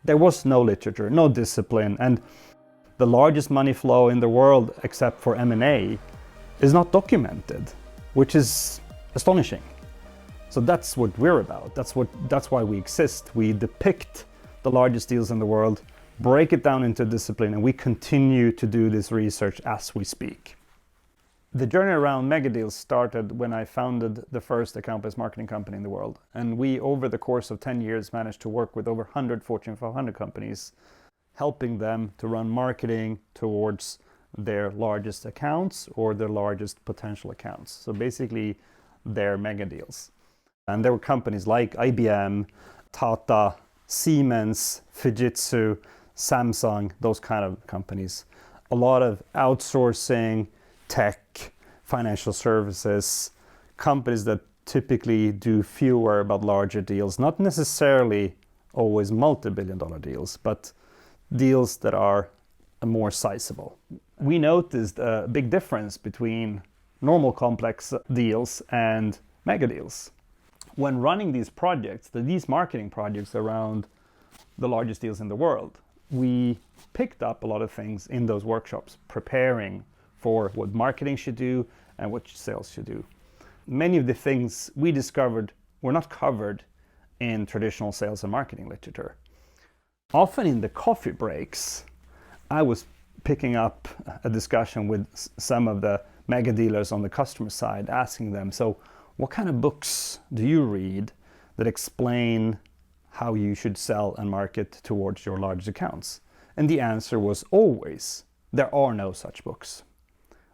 There was no literature, no discipline, and the largest money flow in the world, except for M&A, is not documented, which is astonishing. So that's what we're about. That's why we exist. We depict the largest deals in the world, break it down into discipline, and we continue to do this research as we speak. The journey around Megadeals started when I founded the first account-based marketing company in the world. And we, over the course of 10 years, managed to work with over 100 Fortune 500 companies, helping them to run marketing towards their largest accounts or their largest potential accounts. So basically, their mega deals. And there were companies like IBM, Tata, Siemens, Fujitsu, Samsung, those kind of companies. A lot of outsourcing, tech, financial services, companies that typically do fewer but larger deals, not necessarily always multi-billion-dollar deals, but deals that are more sizable. We noticed a big difference between normal complex deals and mega deals. When running these projects, these marketing projects around the largest deals in the world, we picked up a lot of things in those workshops, preparing for what marketing should do and what sales should do. Many of the things we discovered were not covered in traditional sales and marketing literature. Often in the coffee breaks, I was picking up a discussion with some of the mega dealers on the customer side, asking them, so what kind of books do you read that explain how you should sell and market towards your largest accounts? And the answer was always, there are no such books.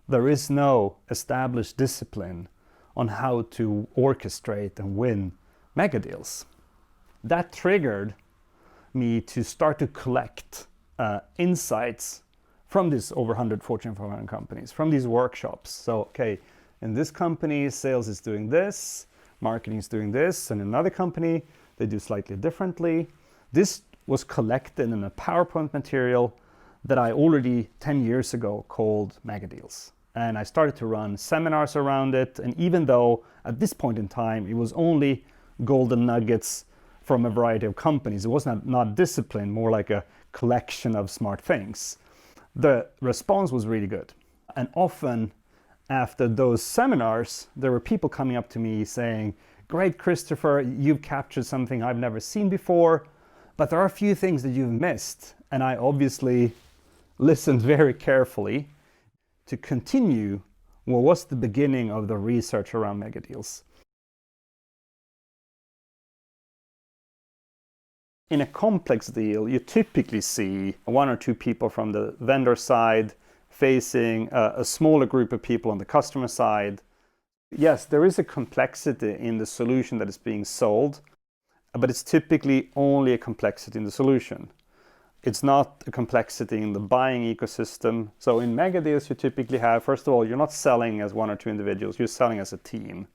There is no established discipline on how to orchestrate and win mega deals. That triggered me to start to collect insights from these over 100 Fortune 500 companies, from these workshops. So, okay, in this company, sales is doing this, marketing is doing this, and in another company, they do slightly differently. This was collected in a PowerPoint material that I already 10 years ago called Megadeals. And I started to run seminars around it. And even though at this point in time, it was only golden nuggets from a variety of companies, it was not discipline, more like a collection of smart things, the response was really good. And often after those seminars, there were people coming up to me saying, great, Christopher, you've captured something I've never seen before, but there are a few things that you've missed. And I obviously listened very carefully to continue what was the beginning of the research around megadeals. In a complex deal, you typically see one or two people from the vendor side facing a smaller group of people on the customer side. Yes, there is a complexity in the solution that is being sold, but it's typically only a complexity in the solution. It's not a complexity in the buying ecosystem. So in mega deals, you typically have, first of all, you're not selling as one or two individuals, you're selling as a team.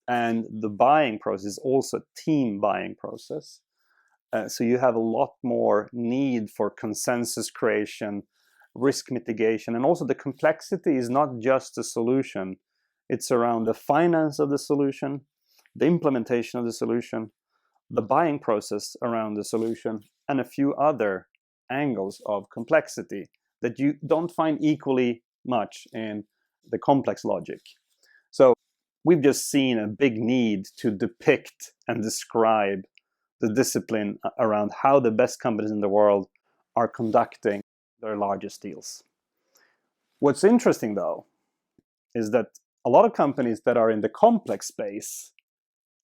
And the buying process is also a team buying process. So you have a lot more need for consensus creation, risk mitigation, and also the complexity is not just the solution. It's around the finance of the solution, the implementation of the solution, the buying process around the solution, and a few other angles of complexity that you don't find equally much in the complex logic. So we've just seen a big need to depict and describe the discipline around how the best companies in the world are conducting their largest deals. What's interesting, though, is that a lot of companies that are in the complex space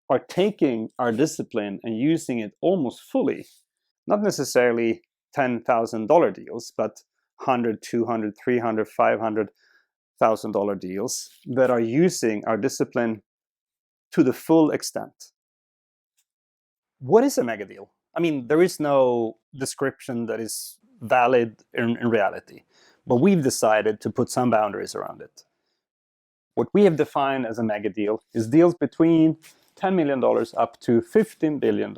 are taking our discipline and using it almost fully. Not necessarily $10,000 deals, but $100, $200, $300, $500,000 deals that are using our discipline to the full extent. What is a mega deal? I mean, there is no description that is valid in reality, but we've decided to put some boundaries around it. What we have defined as a mega deal is deals between $10 million up to $15 billion.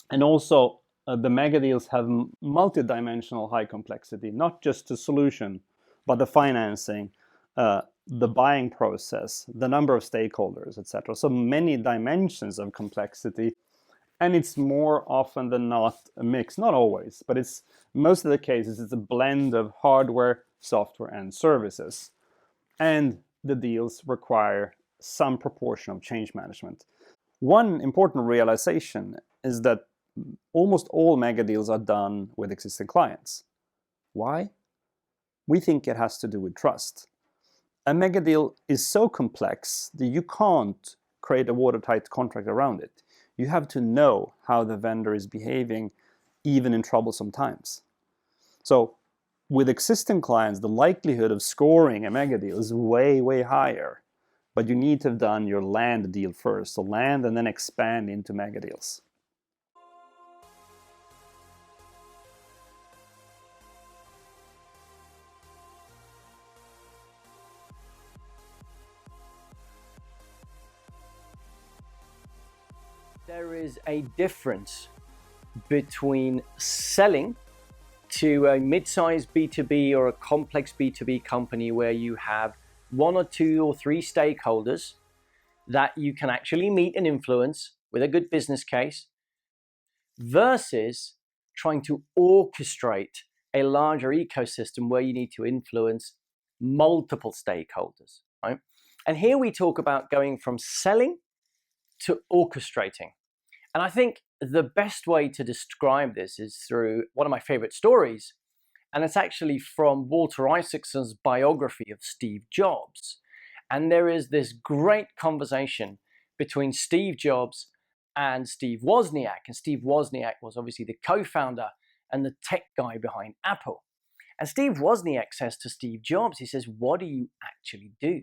And also, the mega deals have multidimensional high complexity, not just the solution, but the financing, the buying process, the number of stakeholders, etc. So many dimensions of complexity. And it's more often than not a mix, not always, but it's most of the cases it's a blend of hardware, software, and services. And the deals require some proportion of change management. One important realization is that almost all mega deals are done with existing clients. Why? We think it has to do with trust. A mega deal is so complex that you can't create a watertight contract around it. You have to know how the vendor is behaving, even in troublesome times. So, with existing clients, the likelihood of scoring a mega deal is way, way higher. But you need to have done your land deal first. So, land and then expand into mega deals. There is a difference between selling to a mid-sized B2B or a complex B2B company where you have one or two or three stakeholders that you can actually meet and influence with a good business case versus trying to orchestrate a larger ecosystem where you need to influence multiple stakeholders, right? And here we talk about going from selling to orchestrating. And I think the best way to describe this is through one of my favorite stories. And it's actually from Walter Isaacson's biography of Steve Jobs. And there is this great conversation between Steve Jobs and Steve Wozniak. And Steve Wozniak was obviously the co-founder and the tech guy behind Apple. And Steve Wozniak says to Steve Jobs, he says, what do you actually do?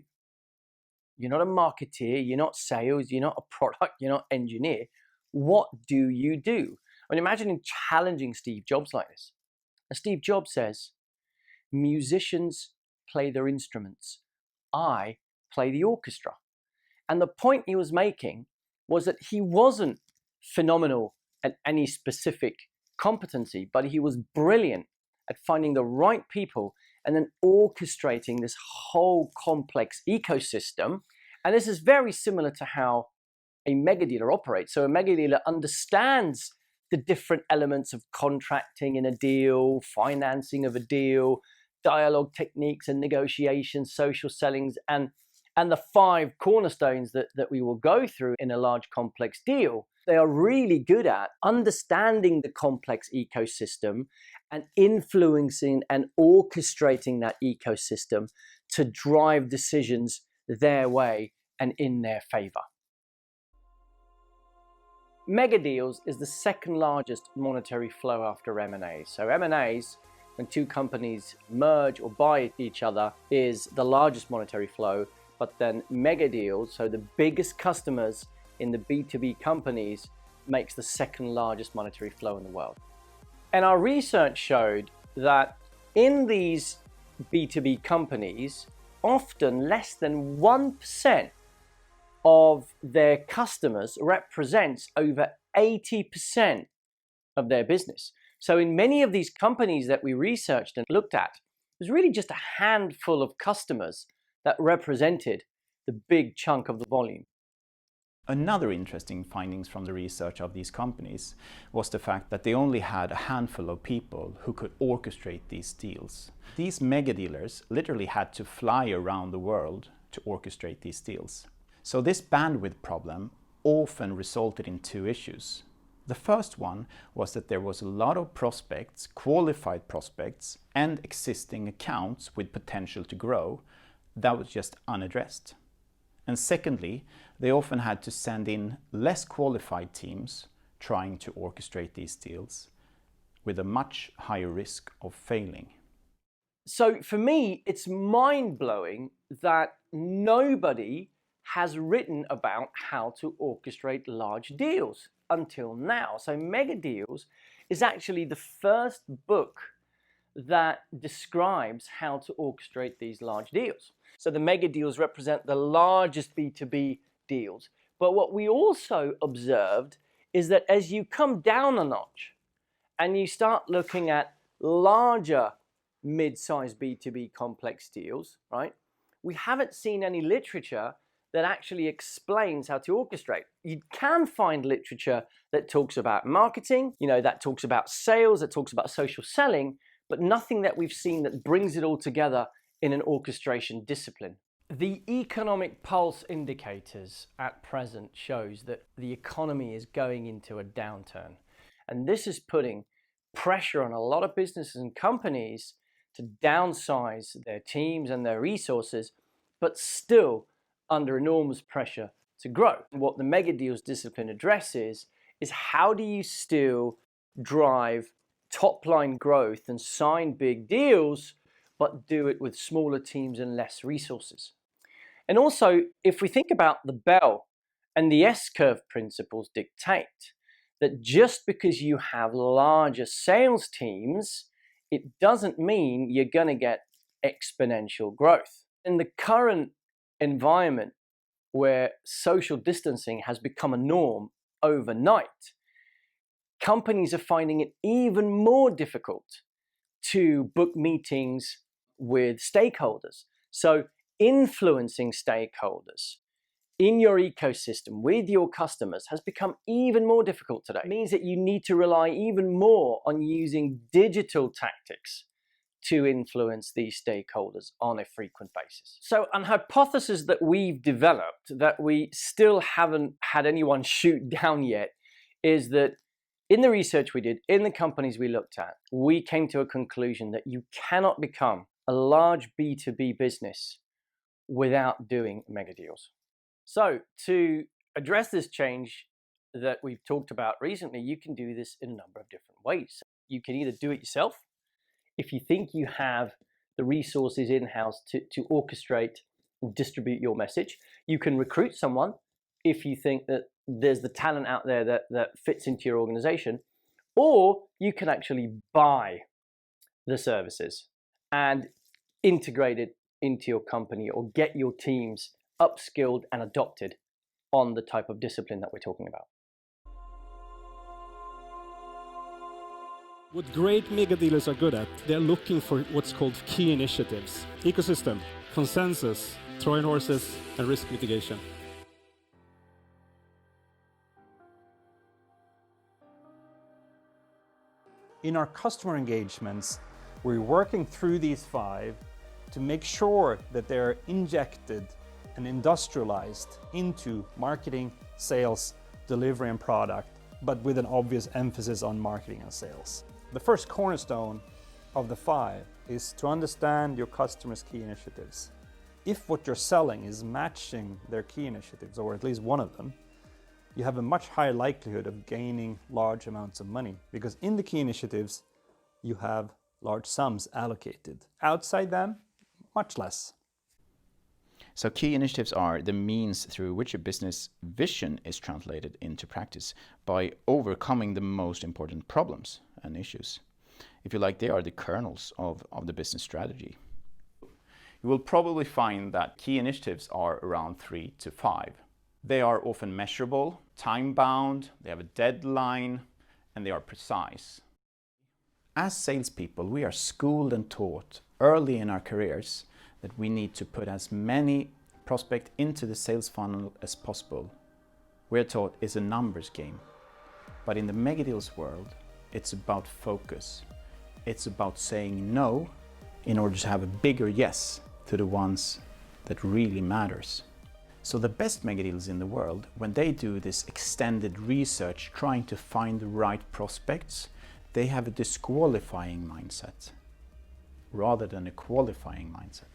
You're not a marketeer, you're not sales, you're not a product, you're not engineer. What do you do? I mean, imagine challenging Steve Jobs like this. And Steve Jobs says, musicians play their instruments. I play the orchestra. And the point he was making was that he wasn't phenomenal at any specific competency, but he was brilliant at finding the right people and then orchestrating this whole complex ecosystem. And this is very similar to how a mega dealer operates. So a mega dealer understands the different elements of contracting in a deal, financing of a deal, dialogue techniques and negotiations, social sellings, and the 5 cornerstones that we will go through in a large complex deal. They are really good at understanding the complex ecosystem and influencing and orchestrating that ecosystem to drive decisions their way and in their favor. Megadeals is the second largest monetary flow after M&As. So M&As, when two companies merge or buy each other, is the largest monetary flow. But then megadeals, so the biggest customers in the B2B companies, makes the second largest monetary flow in the world. And our research showed that in these B2B companies, often less than 1% of their customers represents over 80% of their business. So in many of these companies that we researched and looked at, there's really just a handful of customers that represented the big chunk of the volume. Another interesting findings from the research of these companies was the fact that they only had a handful of people who could orchestrate these deals. These mega dealers literally had to fly around the world to orchestrate these deals. So this bandwidth problem often resulted in 2 issues. The first one was that there was a lot of prospects, qualified prospects, and existing accounts with potential to grow that was just unaddressed. And secondly, they often had to send in less qualified teams trying to orchestrate these deals with a much higher risk of failing. So for me, it's mind-blowing that nobody has written about how to orchestrate large deals until now. So Megadeals is actually the first book that describes how to orchestrate these large deals. So the mega deals represent the largest B2B deals. But what we also observed is that as you come down a notch and you start looking at larger mid-sized B2B complex deals, right? We haven't seen any literature that actually explains how to orchestrate. You can find literature that talks about marketing, that talks about sales, that talks about social selling, but nothing that we've seen that brings it all together in an orchestration discipline. The economic pulse indicators at present shows that the economy is going into a downturn. And this is putting pressure on a lot of businesses and companies to downsize their teams and their resources, but still under enormous pressure to grow. And what the Megadeals discipline addresses is how do you still drive top-line growth and sign big deals, but do it with smaller teams and less resources. And also, if we think about the bell and the S-curve principles dictate that just because you have larger sales teams, it doesn't mean you're going to get exponential growth. In the current environment where social distancing has become a norm overnight, companies are finding it even more difficult to book meetings with stakeholders. So influencing stakeholders in your ecosystem with your customers has become even more difficult today. It means that you need to rely even more on using digital tactics to influence these stakeholders on a frequent basis. So an hypothesis that we've developed that we still haven't had anyone shoot down yet is that in the research we did, in the companies we looked at, we came to a conclusion that you cannot become a large B2B business without doing mega deals. So to address this change that we've talked about recently, you can do this in a number of different ways. You can either do it yourself, if you think you have the resources in-house to orchestrate and distribute your message. You can recruit someone if you think that there's the talent out there that fits into your organization, or you can actually buy the services and integrate it into your company or get your teams upskilled and adopted on the type of discipline that we're talking about. What great mega dealers are good at, they're looking for what's called key initiatives, ecosystem, consensus, Trojan horses, and risk mitigation. In our customer engagements, we're working through these 5 to make sure that they're injected and industrialized into marketing, sales, delivery, and product, but with an obvious emphasis on marketing and sales. The first cornerstone of the 5 is to understand your customers' key initiatives. If what you're selling is matching their key initiatives, or at least one of them, you have a much higher likelihood of gaining large amounts of money, because in the key initiatives, you have large sums allocated. Outside them, much less. So key initiatives are the means through which a business vision is translated into practice by overcoming the most important problems and issues. If you like, they are the kernels of the business strategy. You will probably find that key initiatives are around 3 to 5. They are often measurable, time-bound, they have a deadline, and they are precise. As salespeople, we are schooled and taught early in our careers that we need to put as many prospects into the sales funnel as possible. We're taught it's a numbers game. But in the Megadeals world, it's about focus. It's about saying no in order to have a bigger yes to the ones that really matters. So the best Megadeals in the world, when they do this extended research trying to find the right prospects, they have a disqualifying mindset rather than a qualifying mindset.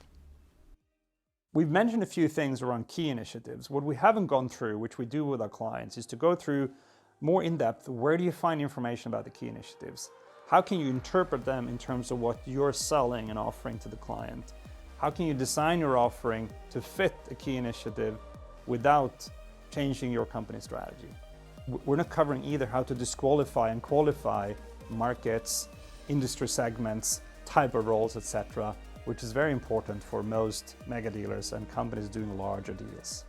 We've mentioned a few things around key initiatives. What we haven't gone through, which we do with our clients, is to go through more in depth. Where do you find information about the key initiatives? How can you interpret them in terms of what you're selling and offering to the client? How can you design your offering to fit a key initiative without changing your company strategy? We're not covering either how to disqualify and qualify markets, industry segments, type of roles, etc., which is very important for most mega dealers and companies doing larger deals.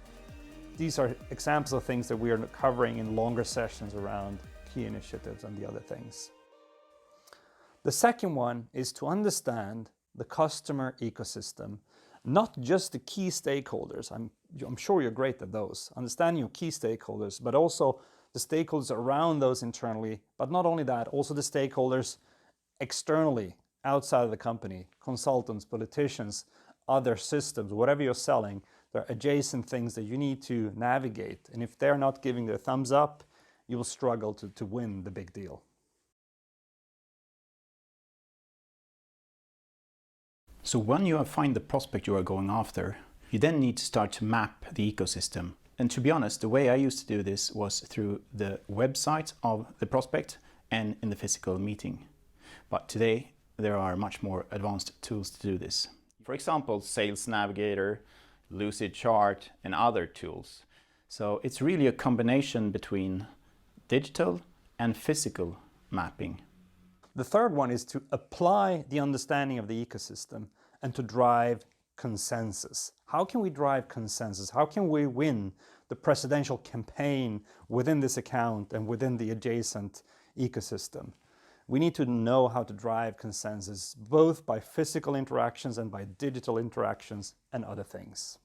These are examples of things that we are covering in longer sessions around key initiatives and the other things. The second one is to understand the customer ecosystem, not just the key stakeholders. I'm I'm sure you're great at those, understanding your key stakeholders, but also the stakeholders around those internally, but not only that, also the stakeholders externally, outside of the company, consultants, politicians, other systems, whatever you're selling, there are adjacent things that you need to navigate. And if they're not giving their thumbs up, you will struggle to win the big deal. So when you find the prospect you are going after, you then need to start to map the ecosystem. And to be honest, the way I used to do this was through the website of the prospect and in the physical meeting. But today, there are much more advanced tools to do this. For example, Sales Navigator, Lucid Chart, and other tools. So it's really a combination between digital and physical mapping. The third one is to apply the understanding of the ecosystem and to drive consensus. How can we drive consensus? How can we win the presidential campaign within this account and within the adjacent ecosystem? We need to know how to drive consensus, both by physical interactions and by digital interactions and other things.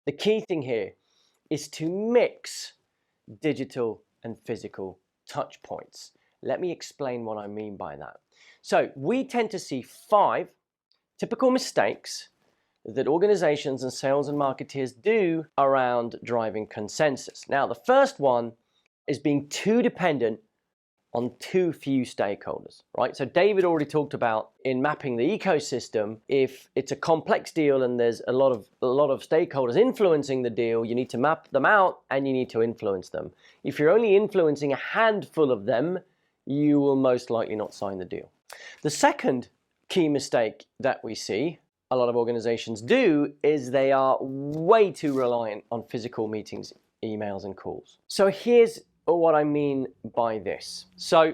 The key thing here is to mix digital and physical touch points. Let me explain what I mean by that. So we tend to see 5 typical mistakes that organizations and sales and marketeers do around driving consensus. Now, the first one is being too dependent on too few stakeholders, right? So David already talked about in mapping the ecosystem, if it's a complex deal and there's a lot of stakeholders influencing the deal, you need to map them out and you need to influence them. If you're only influencing a handful of them, you will most likely not sign the deal. The second key mistake that we see a lot of organizations do is they are way too reliant on physical meetings, emails, and calls. So here's what I mean by this. So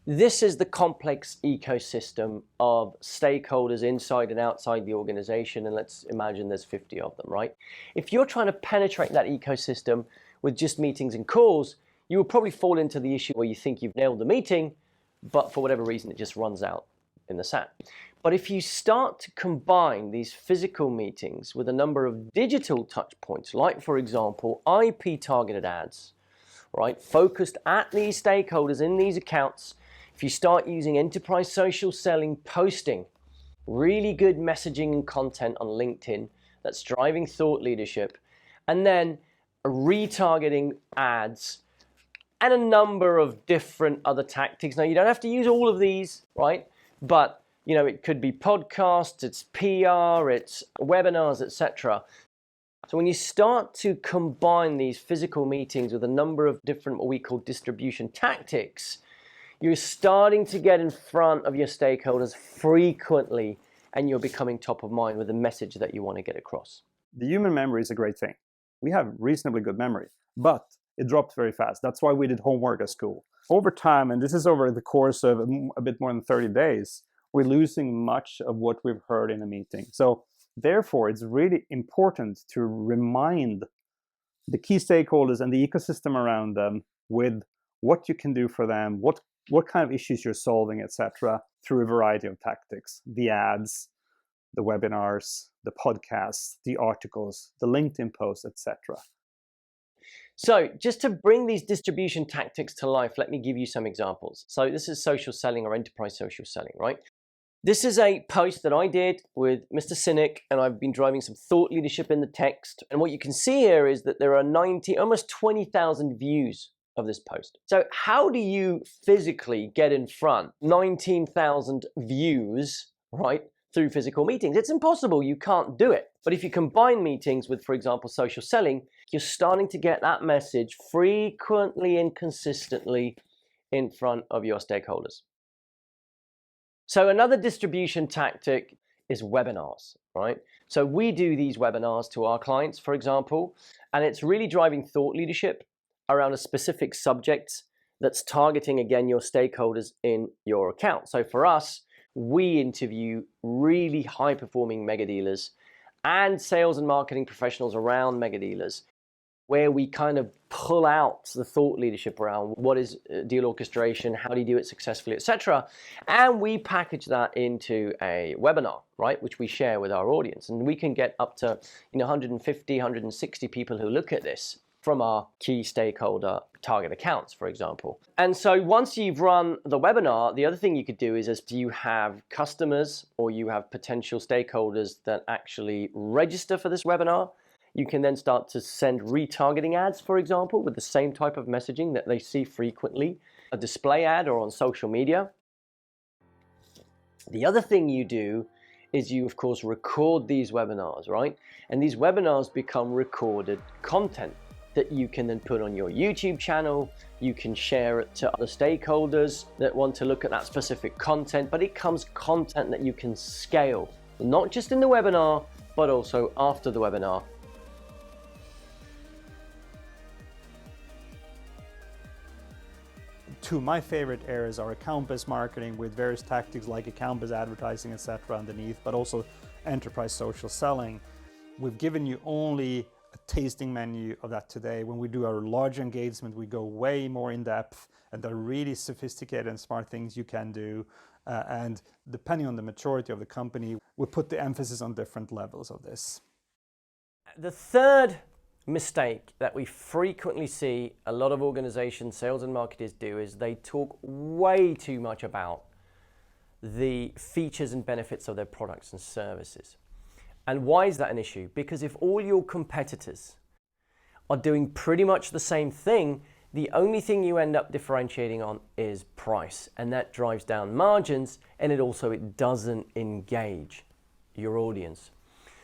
this is the complex ecosystem of stakeholders inside and outside the organization, and let's imagine there's 50 of them, right? If you're trying to penetrate that ecosystem with just meetings and calls, you will probably fall into the issue where you think you've nailed the meeting, but for whatever reason it just runs out in the sand. But if you start to combine these physical meetings with a number of digital touch points, like for example, IP targeted ads, right, focused at these stakeholders in these accounts, if you start using enterprise social selling, posting really good messaging and content on LinkedIn that's driving thought leadership, and then retargeting ads and a number of different other tactics. Now, you don't have to use all of these, right? But you know, it could be podcasts, it's PR, it's webinars, etc. So when you start to combine these physical meetings with a number of different what we call distribution tactics, you're starting to get in front of your stakeholders frequently and you're becoming top of mind with the message that you want to get across. The human memory is a great thing. We have reasonably good memory, but it dropped very fast. That's why we did homework at school. Over time, and this is over the course of a bit more than 30 days, we're losing much of what we've heard in a meeting. So therefore, it's really important to remind the key stakeholders and the ecosystem around them with what you can do for them, what kind of issues you're solving, etc., through a variety of tactics. The ads, the webinars, the podcasts, the articles, the LinkedIn posts, etc. So just to bring these distribution tactics to life, let me give you some examples. So this is social selling or enterprise social selling, right? This is a post that I did with Mr. Cynic, and I've been driving some thought leadership in the text. And what you can see here is that there are almost 20,000 views of this post. So how do you physically get in front 19,000 views, right, through physical meetings? It's impossible. You can't do it. But if you combine meetings with, for example, social selling, you're starting to get that message frequently and consistently in front of your stakeholders. So another distribution tactic is webinars, right? So we do these webinars to our clients, for example, and it's really driving thought leadership around a specific subject that's targeting, again, your stakeholders in your account. So for us, we interview really high-performing mega dealers and sales and marketing professionals around mega dealers. where we kind of pull out the thought leadership around what is deal orchestration, how do you do it successfully, etc. And we package that into a webinar, right, which we share with our audience. And we can get up to 150, 160 people who look at this from our key stakeholder target accounts, for example. And so once you've run the webinar, the other thing you could do is if you have customers or you have potential stakeholders that actually register for this webinar, you can then start to send retargeting ads, for example, with the same type of messaging that they see frequently, a display ad or on social media. The other thing you do is you, of course, record these webinars, right? And these webinars become recorded content that you can then put on your YouTube channel. You can share it to other stakeholders that want to look at that specific content, but it becomes content that you can scale, not just in the webinar, but also after the webinar. Two of my favorite areas are account-based marketing with various tactics like account-based advertising, etc. underneath, but also enterprise social selling. We've given you only a tasting menu of that today. When we do our large engagement, we go way more in depth, and there are really sophisticated and smart things you can do. And depending on the maturity of the company, we put the emphasis on different levels of this. The third mistake that we frequently see a lot of organizations, sales and marketers do is they talk way too much about the features and benefits of their products and services. And why is that an issue? Because if all your competitors are doing pretty much the same thing, the only thing you end up differentiating on is price, and that drives down margins, and it doesn't engage your audience.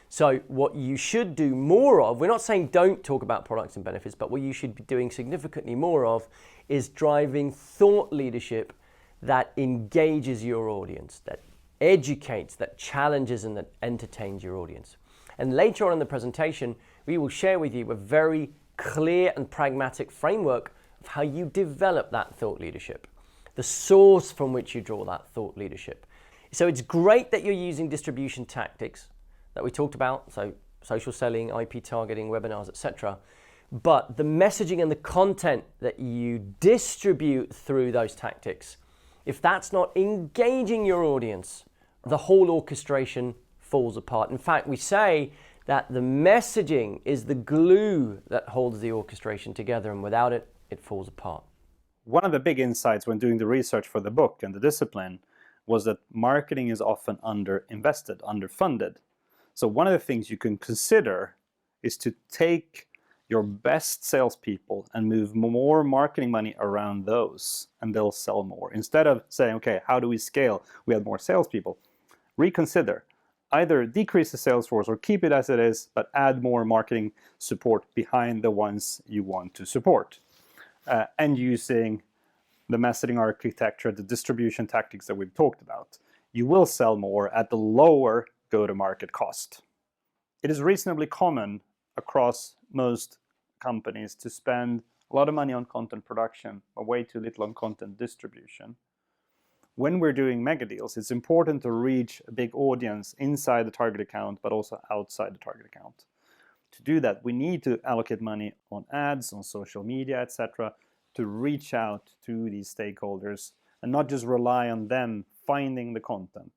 So what you should do more of, we're not saying don't talk about products and benefits, but what you should be doing significantly more of is driving thought leadership that engages your audience, that educates, that challenges, and that entertains your audience. And later on in the presentation, we will share with you a very clear and pragmatic framework of how you develop that thought leadership, the source from which you draw that thought leadership. So it's great that you're using distribution tactics that we talked about, so social selling, IP targeting, webinars, etc. But the messaging and the content that you distribute through those tactics, if that's not engaging your audience, the whole orchestration falls apart. In fact, we say that the messaging is the glue that holds the orchestration together, and without it, it falls apart. One of the big insights when doing the research for the book and the discipline was that marketing is often underinvested, underfunded. So one of the things you can consider is to take your best salespeople and move more marketing money around those, and they'll sell more. Instead of saying, okay, how do we scale? We have more salespeople. Reconsider. Either decrease the sales force or keep it as it is, but add more marketing support behind the ones you want to support. And using the messaging architecture, the distribution tactics that we've talked about, you will sell more at the lower go-to-market cost. It is reasonably common across most companies to spend a lot of money on content production, but way too little on content distribution. When we're doing Megadeals, it's important to reach a big audience inside the target account, but also outside the target account. To do that, we need to allocate money on ads, on social media, etc., to reach out to these stakeholders and not just rely on them finding the content.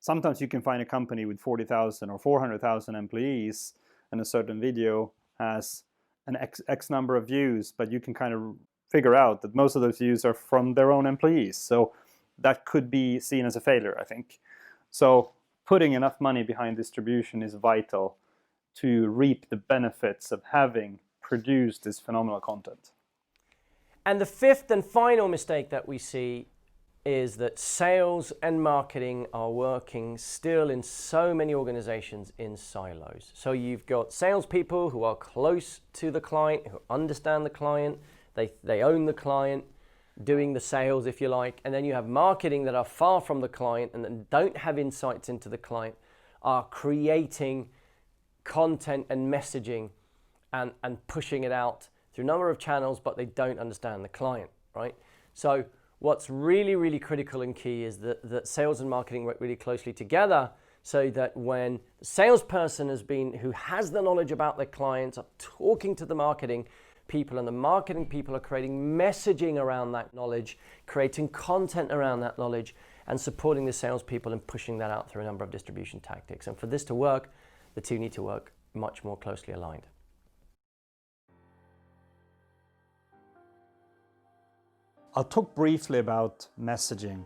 Sometimes you can find a company with 40,000 or 400,000 employees and a certain video has an X number of views, but you can kind of figure out that most of those views are from their own employees. So that could be seen as a failure, I think. So putting enough money behind distribution is vital to reap the benefits of having produced this phenomenal content. And the fifth and final mistake that we see is that sales and marketing are working still in so many organizations in silos. So you've got salespeople who are close to the client, who understand the client, they own the client, doing the sales, if you like, and then you have marketing that are far from the client and that don't have insights into the client, are creating content and messaging and pushing it out through a number of channels, but they don't understand the client, right? So what's really, really critical and key is that sales and marketing work really closely together so that when the salesperson who has the knowledge about their clients are talking to the marketing people, and the marketing people are creating messaging around that knowledge, creating content around that knowledge, and supporting the salespeople and pushing that out through a number of distribution tactics. And for this to work, the two need to work much more closely aligned. I'll talk briefly about messaging,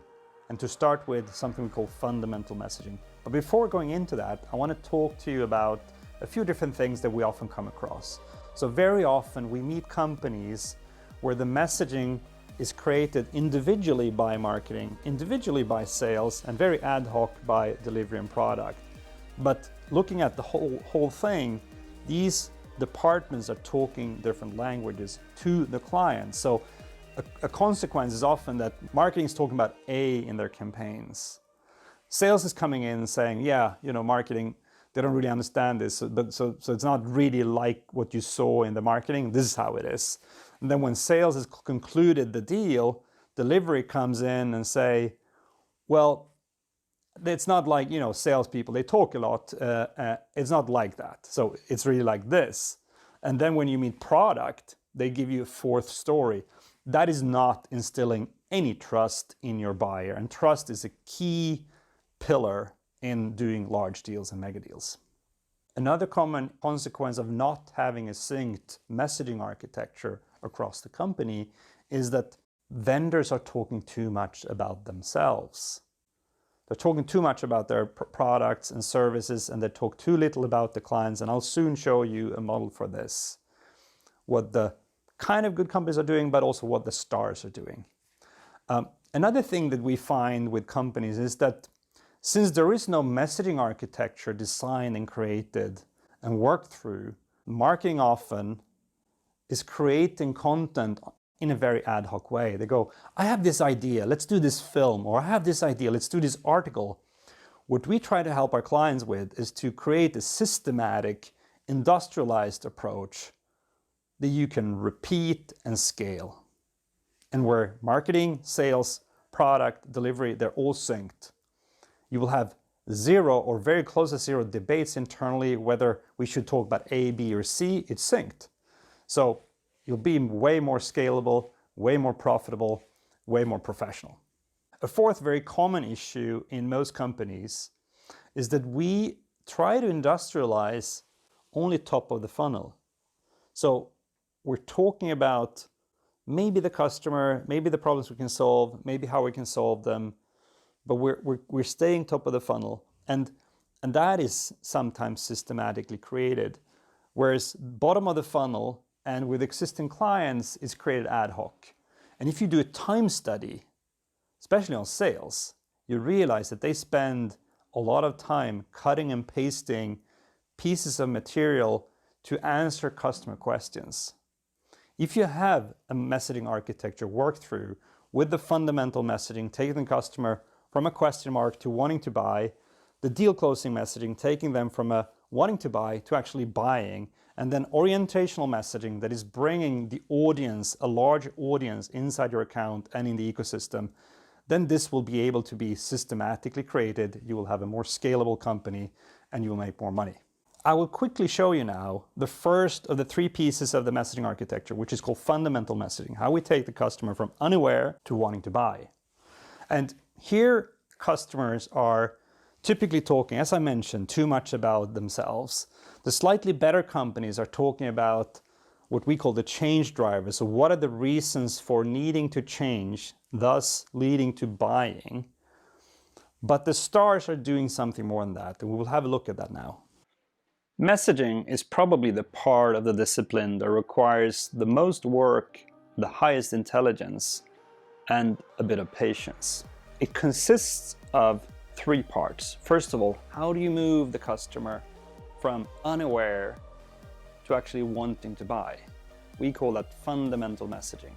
and to start with something we call fundamental messaging. But before going into that, I want to talk to you about a few different things that we often come across. So very often we meet companies where the messaging is created individually by marketing, individually by sales, and very ad hoc by delivery and product. But looking at the whole thing, these departments are talking different languages to the client. So a consequence is often that marketing is talking about A in their campaigns. Sales is coming in and saying, yeah, marketing, they don't really understand this, so it's not really like what you saw in the marketing, this is how it is. And then when sales has concluded the deal, delivery comes in and say, well, it's not like, salespeople, they talk a lot, it's not like that. So it's really like this. And then when you meet product, they give you a fourth story. That is not instilling any trust in your buyer, and trust is a key pillar in doing large deals and mega deals. Another common consequence of not having a synced messaging architecture across the company is that vendors are talking too much about themselves. They're talking too much about their products and services, and they talk too little about the clients, and I'll soon show you a model for this. What the kind of good companies are doing, but also what the stars are doing. Another thing that we find with companies is that since there is no messaging architecture designed and created and worked through, marketing often is creating content in a very ad hoc way. They go, I have this idea, let's do this film, or I have this idea, let's do this article. What we try to help our clients with is to create a systematic, industrialized approach that you can repeat and scale. And where marketing, sales, product, delivery, they're all synced. You will have zero or very close to zero debates internally whether we should talk about A, B, or C, it's synced. So you'll be way more scalable, way more profitable, way more professional. A fourth very common issue in most companies is that we try to industrialize only top of the funnel. So we're talking about maybe the customer, maybe the problems we can solve, maybe how we can solve them, but we're staying top of the funnel. And that is sometimes systematically created, whereas bottom of the funnel and with existing clients is created ad hoc. And if you do a time study, especially on sales, you realize that they spend a lot of time cutting and pasting pieces of material to answer customer questions. If you have a messaging architecture worked through with the fundamental messaging, taking the customer from a question mark to wanting to buy, the deal closing messaging, taking them from a wanting to buy to actually buying, and then orientational messaging that is bringing the audience, a large audience inside your account and in the ecosystem, then this will be able to be systematically created. You will have a more scalable company and you will make more money. I will quickly show you now the first of the three pieces of the messaging architecture, which is called fundamental messaging, how we take the customer from unaware to wanting to buy. And here customers are typically talking, as I mentioned, too much about themselves. The slightly better companies are talking about what we call the change drivers. So what are the reasons for needing to change, thus leading to buying? But the stars are doing something more than that, and we will have a look at that now. Messaging is probably the part of the discipline that requires the most work, the highest intelligence, and a bit of patience. It consists of three parts. First of all, how do you move the customer from unaware to actually wanting to buy? We call that fundamental messaging.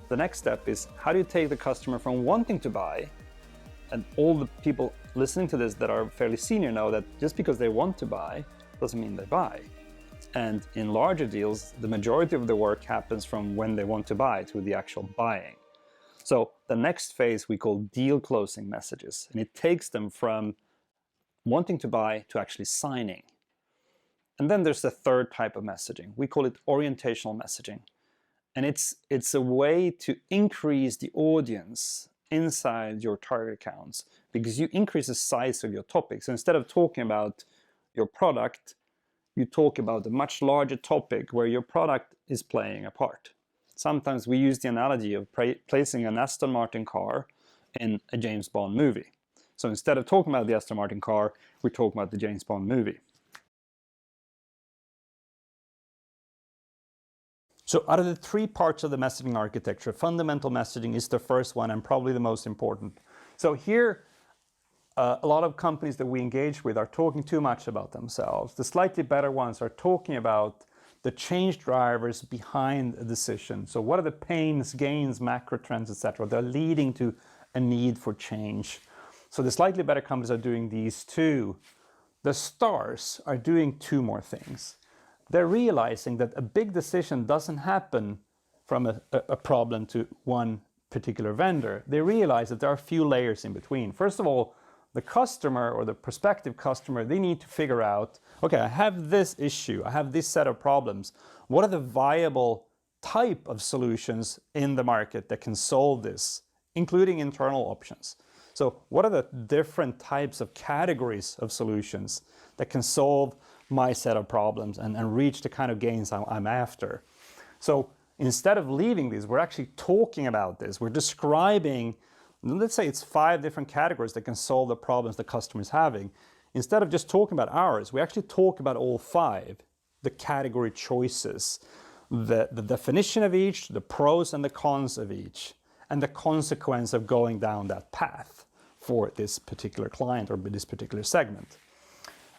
The next step is how do you take the customer from wanting to buy, and all the people listening to this that are fairly senior know that just because they want to buy doesn't mean they buy. And in larger deals, the majority of the work happens from when they want to buy to the actual buying. So the next phase we call deal closing messages, and it takes them from wanting to buy to actually signing. And then there's the third type of messaging. We call it orientational messaging. And it's a way to increase the audience inside your target accounts because you increase the size of your topic. So instead of talking about your product, you talk about a much larger topic where your product is playing a part. Sometimes we use the analogy of placing an Aston Martin car in a James Bond movie. So instead of talking about the Aston Martin car, we're talking about the James Bond movie. So out of the three parts of the messaging architecture, fundamental messaging is the first one and probably the most important. So here, a lot of companies that we engage with are talking too much about themselves. The slightly better ones are talking about the change drivers behind a decision. So what are the pains, gains, macro trends, etc. They're leading to a need for change. So the slightly better companies are doing these two. The stars are doing two more things. They're realizing that a big decision doesn't happen from a problem to one particular vendor. They realize that there are a few layers in between. First of all, the customer or the prospective customer, they need to figure out, okay, I have this issue, I have this set of problems. What are the viable type of solutions in the market that can solve this, including internal options? So what are the different types of categories of solutions that can solve my set of problems and reach the kind of gains I'm after? So instead of leaving these, we're actually talking about this. We're describing, let's say it's 5 different categories that can solve the problems the customer is having. Instead of just talking about ours, we actually talk about all 5, the category choices, the definition of each, the pros and the cons of each, and the consequence of going down that path for this particular client or this particular segment.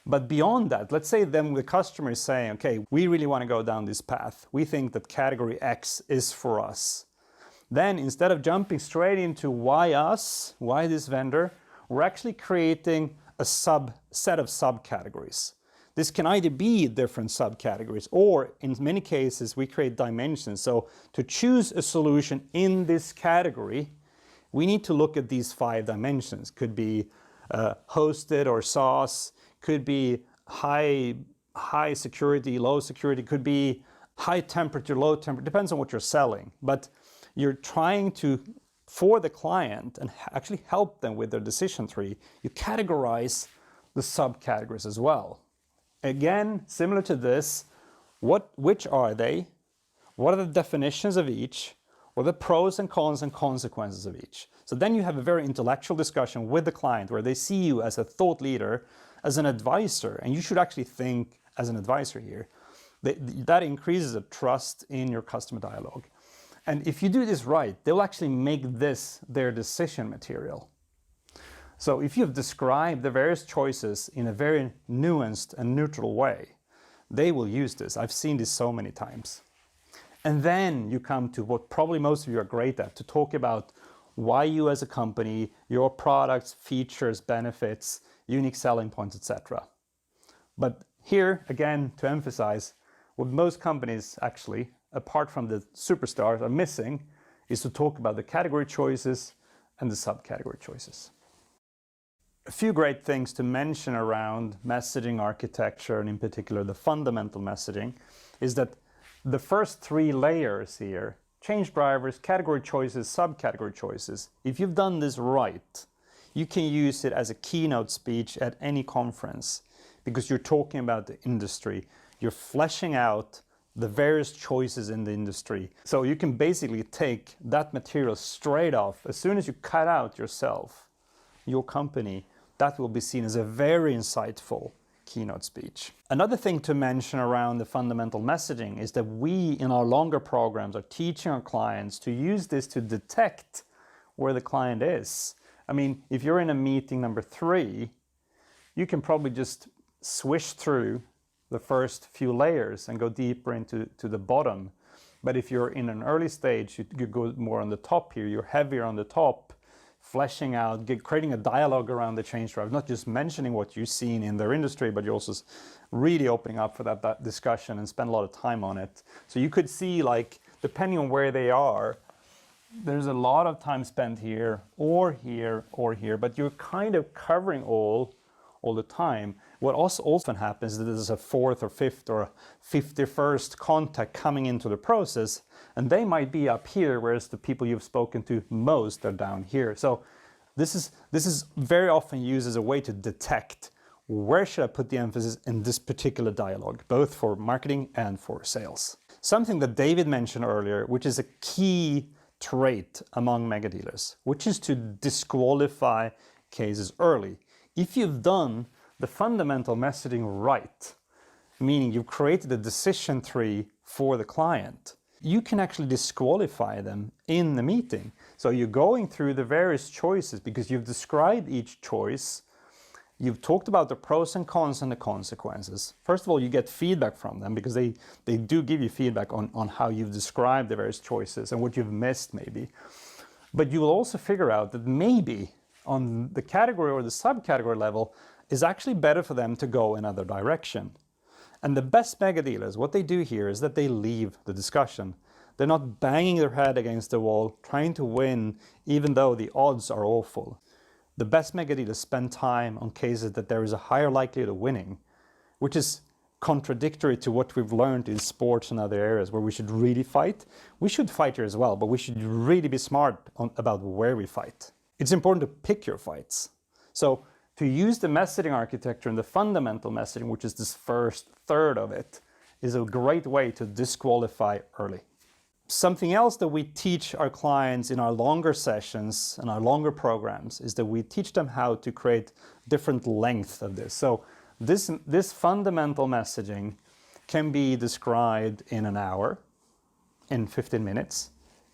But beyond that, let's say then the customer is saying, okay, we really want to go down this path. We think that category X is for us. Then instead of jumping straight into why us, why this vendor, we're actually creating a set of subcategories. This can either be different subcategories, or in many cases, we create dimensions. So to choose a solution in this category, we need to look at these 5 dimensions. Could be hosted or SaaS, could be high security, low security, could be high temperature, low temperature, depends on what you're selling. But you're trying to, for the client, and actually help them with their decision tree, you categorize the subcategories as well. Again, similar to this, which are they? What are the definitions of each? What are the pros and cons and consequences of each? So then you have a very intellectual discussion with the client where they see you as a thought leader, as an advisor, and you should actually think as an advisor here. That increases the trust in your customer dialogue. And if you do this right, they'll actually make this their decision material. So if you've described the various choices in a very nuanced and neutral way, they will use this. I've seen this so many times. And then you come to what probably most of you are great at, to talk about why you as a company, your products, features, benefits, unique selling points, etc. But here, again, to emphasize, what most companies actually, apart from the superstars, are missing is to talk about the category choices and the subcategory choices. A few great things to mention around messaging architecture, and in particular the fundamental messaging, is that the first 3 layers here, change drivers, category choices, subcategory choices, if you've done this right, you can use it as a keynote speech at any conference because you're talking about the industry. You're fleshing out the various choices in the industry. So you can basically take that material straight off. As soon as you cut out yourself, your company, that will be seen as a very insightful keynote speech. Another thing to mention around the fundamental messaging is that we, in our longer programs, are teaching our clients to use this to detect where the client is. I mean, if you're in a meeting number 3, you can probably just swish through the first few layers and go deeper into the bottom. But if you're in an early stage, you go more on the top here, you're heavier on the top, fleshing out, creating a dialogue around the change drive, not just mentioning what you've seen in their industry, but you're also really opening up for that discussion and spend a lot of time on it. So you could see, like, depending on where they are, there's a lot of time spent here, or here, or here, but you're kind of covering all all the time. What also often happens is that there's a fourth or fifth or 51st contact coming into the process, and they might be up here, whereas the people you've spoken to most are down here. So this is very often used as a way to detect where should I put the emphasis in this particular dialogue, both for marketing and for sales. Something that David mentioned earlier, which is a key trait among mega dealers, which is to disqualify cases early. If you've done the fundamental messaging right, meaning you've created a decision tree for the client, you can actually disqualify them in the meeting. So you're going through the various choices because you've described each choice. You've talked about the pros and cons and the consequences. First of all, you get feedback from them because they do give you feedback on how you've described the various choices and what you've missed maybe. But you will also figure out that maybe on the category or the subcategory level is actually better for them to go another direction. And the best mega dealers, what they do here is that they leave the discussion. They're not banging their head against the wall, trying to win, even though the odds are awful. The best mega dealers spend time on cases that there is a higher likelihood of winning, which is contradictory to what we've learned in sports and other areas where we should really fight. We should fight here as well, but we should really be smart about where we fight. It's important to pick your fights. So to use the messaging architecture and the fundamental messaging, which is this first third of it, is a great way to disqualify early. Something else that we teach our clients in our longer sessions and our longer programs is that we teach them how to create different lengths of this. So this fundamental messaging can be described in an hour, in 15 minutes,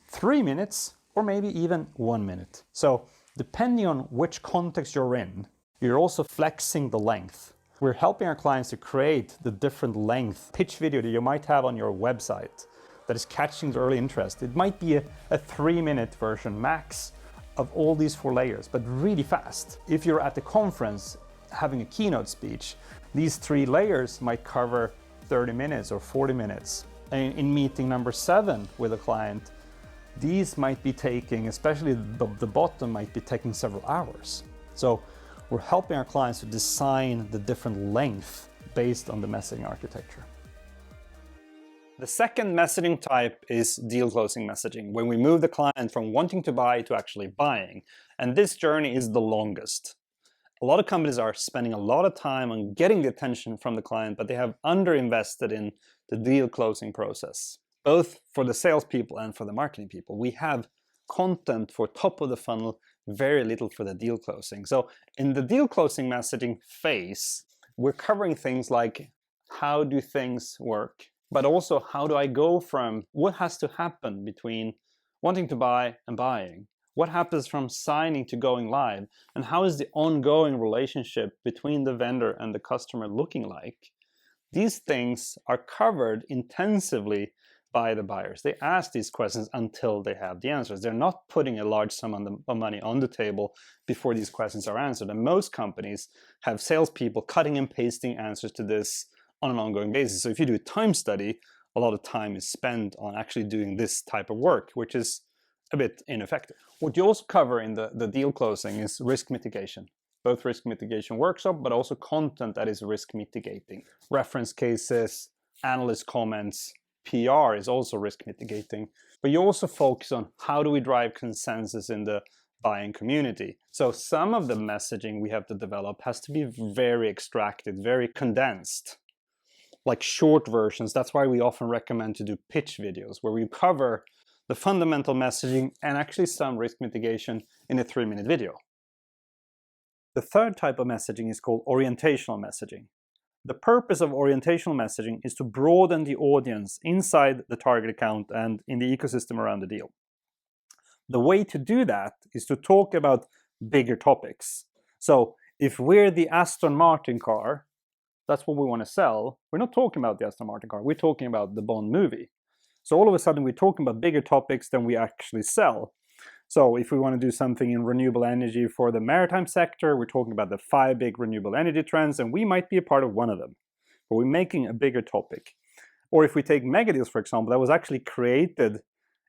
3 minutes, or maybe even 1 minute. So depending on which context you're in, you're also flexing the length. We're helping our clients to create the different length pitch video that you might have on your website that is catching the early interest. It might be a 3-minute version max of all these 4 layers, but really fast. If you're at the conference having a keynote speech, these 3 layers might cover 30 minutes or 40 minutes. And in meeting number 7 with a client, these might be taking, especially the bottom, might be taking several hours. So we're helping our clients to design the different length based on the messaging architecture. The second messaging type is deal closing messaging, when we move the client from wanting to buy to actually buying. And this journey is the longest. A lot of companies are spending a lot of time on getting the attention from the client, but they have underinvested in the deal closing process, both for the salespeople and for the marketing people. We have content for top of the funnel, very little for the deal closing. So in the deal closing messaging phase, we're covering things like how do things work, but also how do I go from what has to happen between wanting to buy and buying? What happens from signing to going live? And how is the ongoing relationship between the vendor and the customer looking like? These things are covered intensively by the buyers. They ask these questions until they have the answers. They're not putting a large sum of money on the table before these questions are answered. And most companies have salespeople cutting and pasting answers to this on an ongoing basis. So if you do a time study, a lot of time is spent on actually doing this type of work, which is a bit ineffective. What you also cover in the deal closing is risk mitigation. Both risk mitigation workshop, but also content that is risk mitigating. Reference cases, analyst comments, PR is also risk mitigating. But you also focus on how do we drive consensus in the buying community. So some of the messaging we have to develop has to be very extracted, very condensed, like short versions. That's why we often recommend to do pitch videos where we cover the fundamental messaging and actually some risk mitigation in a 3-minute video. The third type of messaging is called orientational messaging. The purpose of orientational messaging is to broaden the audience inside the target account and in the ecosystem around the deal. The way to do that is to talk about bigger topics. So if we're the Aston Martin car, that's what we want to sell. We're not talking about the Aston Martin car, we're talking about the Bond movie. So all of a sudden we're talking about bigger topics than we actually sell. So if we want to do something in renewable energy for the maritime sector, we're talking about the 5 big renewable energy trends, and we might be a part of one of them. But we're making a bigger topic. Or if we take Megadeals, for example, that was actually created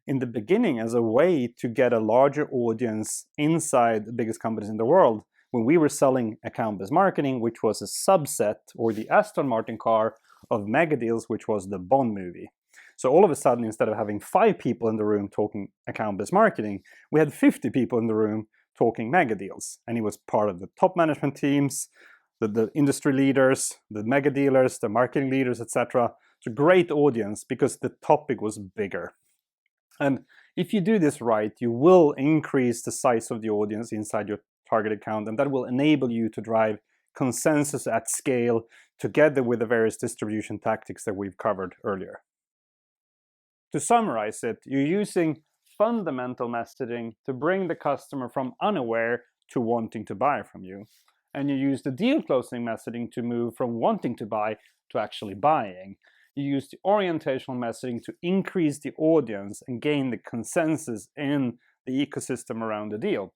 in the beginning as a way to get a larger audience inside the biggest companies in the world when we were selling account-based marketing, which was a subset or the Aston Martin car of Megadeals, which was the Bond movie. So all of a sudden, instead of having 5 people in the room talking account-based marketing, we had 50 people in the room talking Megadeals. And he was part of the top management teams, the industry leaders, the mega dealers, the marketing leaders, etc. It's a great audience because the topic was bigger. And if you do this right, you will increase the size of the audience inside your target account, and that will enable you to drive consensus at scale together with the various distribution tactics that we've covered earlier. To summarize it, you're using fundamental messaging to bring the customer from unaware to wanting to buy from you. And you use the deal closing messaging to move from wanting to buy to actually buying. You use the orientational messaging to increase the audience and gain the consensus in the ecosystem around the deal.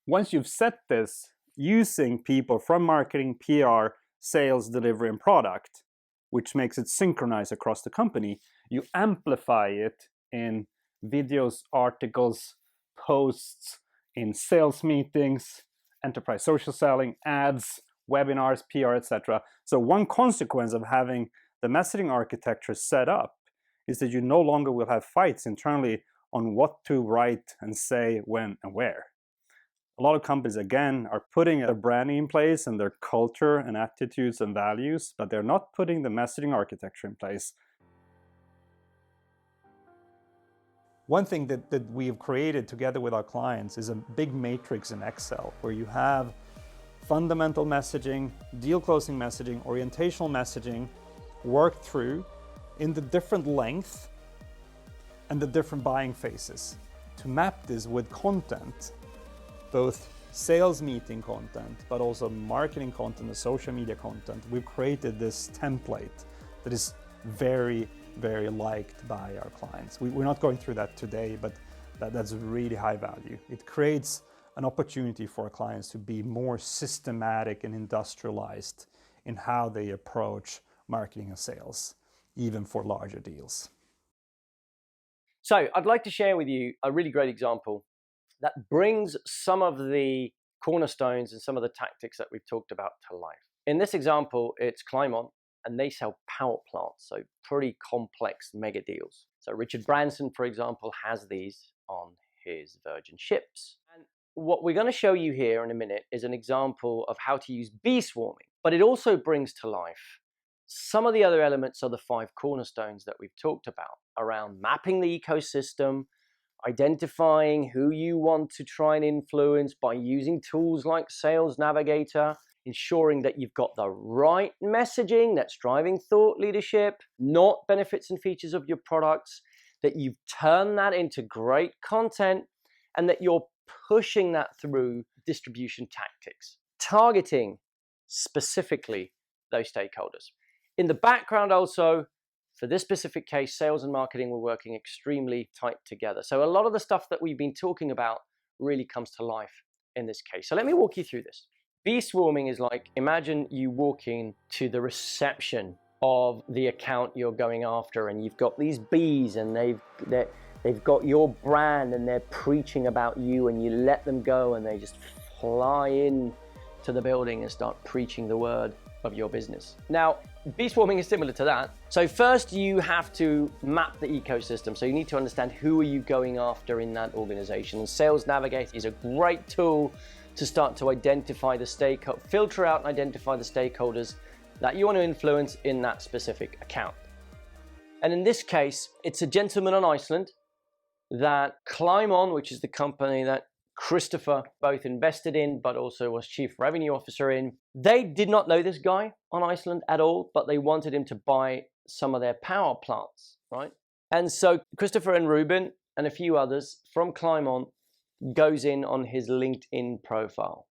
Once you've set this, using people from marketing, PR, sales, delivery, and product, which makes it synchronize across the company, you amplify it in videos, articles, posts, in sales meetings, enterprise social selling, ads, webinars, PR, etc. So one consequence of having the messaging architecture set up is that you no longer will have fights internally on what to write and say, when, and where. A lot of companies, again, are putting a branding in place and their culture and attitudes and values, but they're not putting the messaging architecture in place. One thing that we've created together with our clients is a big matrix in Excel where you have fundamental messaging, deal closing messaging, orientational messaging worked through in the different length and the different buying phases. To map this with content, both sales meeting content, but also marketing content and social media content, we've created this template that is very, very liked by our clients. We're not going through that today, but that's really high value. It creates an opportunity for our clients to be more systematic and industrialized in how they approach marketing and sales, even for larger deals. So I'd like to share with you a really great example that brings some of the cornerstones and some of the tactics that we've talked about to life. In this example, it's Kleinmont, and they sell power plants, so pretty complex mega deals. So Richard Branson, for example, has these on his Virgin ships. And what we're going to show you here in a minute is an example of how to use bee swarming, but it also brings to life some of the other elements of the 5 cornerstones that we've talked about around mapping the ecosystem, identifying who you want to try and influence by using tools like Sales Navigator, ensuring that you've got the right messaging that's driving thought leadership, not benefits and features of your products, that you've turned that into great content, and that you're pushing that through distribution tactics, targeting specifically those stakeholders. In the background also, for this specific case, sales and marketing were working extremely tight together. So a lot of the stuff that we've been talking about really comes to life in this case. So let me walk you through this. Bee swarming is like, imagine you walking to the reception of the account you're going after, and you've got these bees, and they've got your brand, and they're preaching about you, and you let them go, and they just fly in to the building and start preaching the word of your business. Now, bee swarming is similar to that. So first you have to map the ecosystem. So you need to understand who are you going after in that organization. And Sales Navigator is a great tool to start to identify the stakeholders, filter out and identify the stakeholders that you want to influence in that specific account. And in this case, it's a gentleman on Iceland that Kleinmont, which is the company that Christopher both invested in, but also was chief revenue officer in. They did not know this guy on Iceland at all, but they wanted him to buy some of their power plants, right? And so Christopher and Ruben and a few others from Kleinmont goes in on his LinkedIn profile.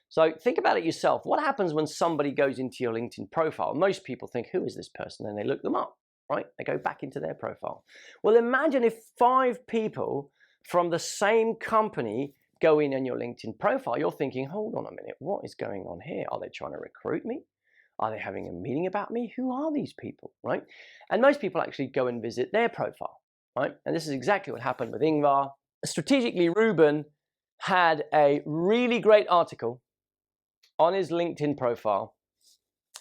So think about it yourself. What happens when somebody goes into your LinkedIn profile? Most people think, who is this person? And they look them up, right? They go back into their profile. Well, imagine if 5 people from the same company go in on your LinkedIn profile. You're thinking, hold on a minute, what is going on here? Are they trying to recruit me? Are they having a meeting about me? Who are these people, right? And most people actually go and visit their profile, right? And this is exactly what happened with Ingvar. Strategically, Ruben had a really great article on his LinkedIn profile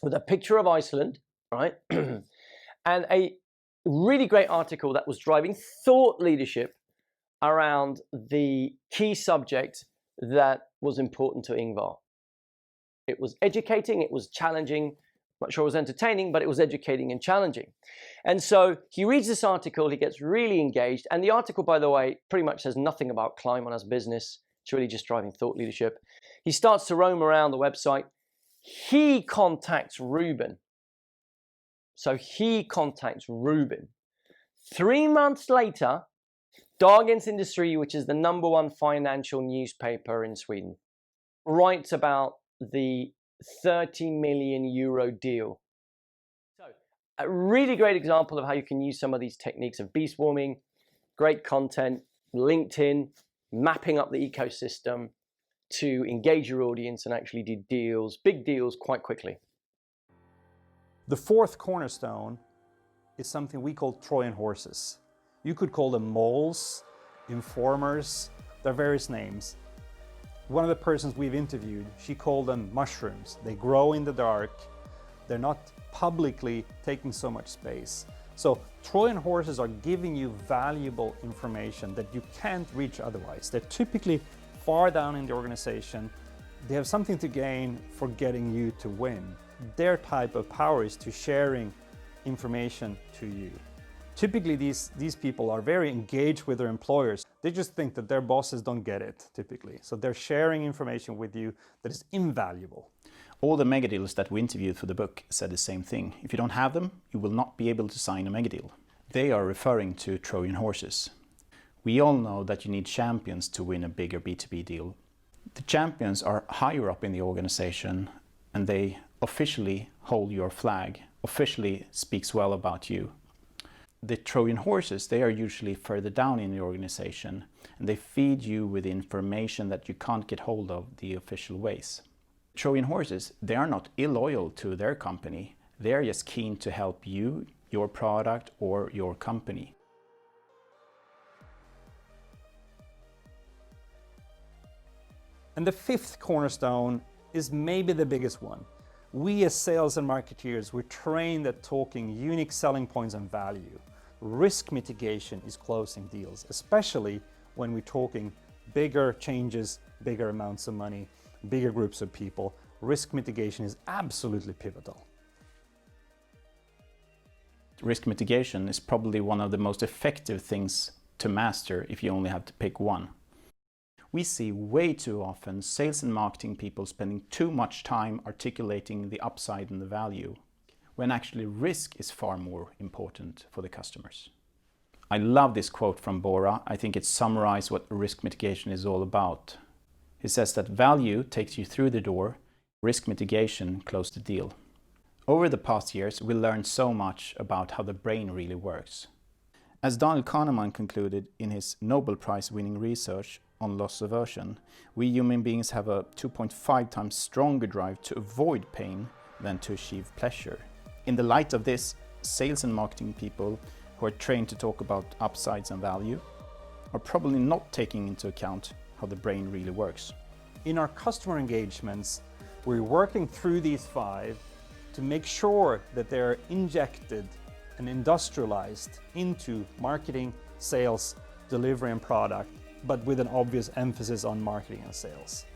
with a picture of Iceland, right? And a really great article that was driving thought leadership around the key subject that was important to Ingvar. It was educating, it was challenging, I'm not sure it was entertaining, but it was educating and challenging. And so he reads this article, he gets really engaged, and the article, by the way, pretty much says nothing about Kleiman as business. It's really just driving thought leadership. He starts to roam around the website. He contacts Ruben. So he contacts Ruben. 3 months later, Dagens Industri, which is the #1 financial newspaper in Sweden, writes about the 30 million euro deal. So a really great example of how you can use some of these techniques of beast warming, great content, LinkedIn, mapping up the ecosystem to engage your audience and actually do deals, big deals quite quickly. The fourth cornerstone is something we call Trojan horses. You could call them moles, informers, there are various names. One of the persons we've interviewed, she called them mushrooms. They grow in the dark. They're not publicly taking so much space. So Trojan horses are giving you valuable information that you can't reach otherwise. They're typically far down in the organization. They have something to gain for getting you to win. Their type of power is to sharing information to you. Typically, these people are very engaged with their employers. They just think that their bosses don't get it, typically. So they're sharing information with you that is invaluable. All the megadeals that we interviewed for the book said the same thing. If you don't have them, you will not be able to sign a megadeal. They are referring to Trojan horses. We all know that you need champions to win a bigger B2B deal. The champions are higher up in the organization and they officially hold your flag, officially speaks well about you. The Trojan horses, they are usually further down in the organization and they feed you with information that you can't get hold of the official ways. Trojan horses, they are not illoyal to their company. They're just keen to help you, your product or your company. And the fifth cornerstone is maybe the biggest one. We as sales and marketeers, we're trained at talking unique selling points and value. Risk mitigation is closing deals, especially when we're talking bigger changes, bigger amounts of money, bigger groups of people. Risk mitigation is absolutely pivotal. Risk mitigation is probably one of the most effective things to master if you only have to pick one. We see way too often sales and marketing people spending too much time articulating the upside and the value, when actually risk is far more important for the customers. I love this quote from Bora. I think it summarizes what risk mitigation is all about. He says that value takes you through the door, risk mitigation closes the deal. Over the past years, we learned so much about how the brain really works. As Daniel Kahneman concluded in his Nobel Prize winning research on loss aversion, we human beings have a 2.5 times stronger drive to avoid pain than to achieve pleasure. In the light of this, sales and marketing people who are trained to talk about upsides and value are probably not taking into account how the brain really works. In our customer engagements, we're working through these 5 to make sure that they're injected and industrialized into marketing, sales, delivery and product, but with an obvious emphasis on marketing and sales.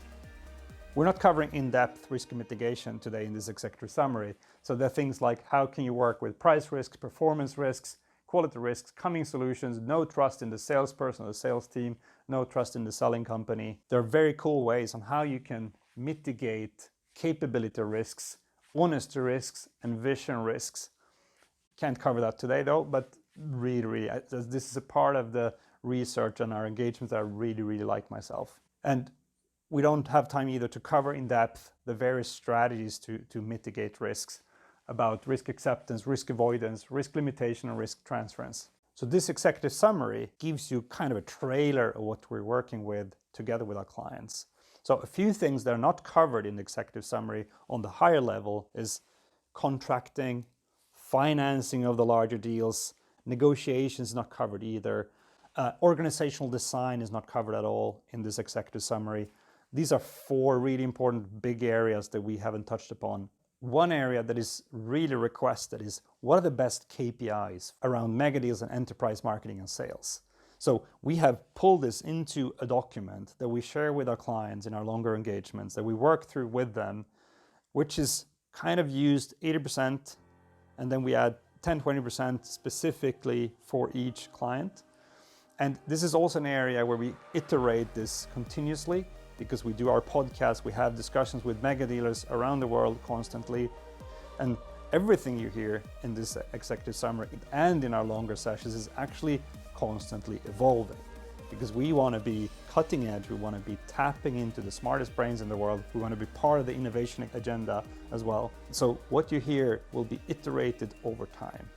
We're not covering in-depth risk mitigation today in this executive summary, so there are things like how can you work with price risks, performance risks, quality risks, coming solutions, no trust in the salesperson or the sales team, no trust in the selling company. There are very cool ways on how you can mitigate capability risks, honesty risks, and vision risks. Can't cover that today though, but really, this is a part of the research and our engagements that I really like myself. And we don't have time either to cover in depth the various strategies to mitigate risks, about risk acceptance, risk avoidance, risk limitation, and risk transference. So this executive summary gives you kind of a trailer of what we're working with together with our clients. So a few things that are not covered in the executive summary on the higher level is contracting, financing of the larger deals, negotiations not covered either, Organizational design is not covered at all in this executive summary. These are 4 really important big areas that we haven't touched upon. One area that is really requested is what are the best KPIs around Megadeals and enterprise marketing and sales? So we have pulled this into a document that we share with our clients in our longer engagements, that we work through with them, which is kind of used 80%, and then we add 10-20% specifically for each client. And this is also an area where we iterate this continuously, because we do our podcast, we have discussions with mega dealers around the world constantly. And everything you hear in this executive summary and in our longer sessions is actually constantly evolving, because we want to be cutting edge, we want to be tapping into the smartest brains in the world, we want to be part of the innovation agenda as well. So what you hear will be iterated over time.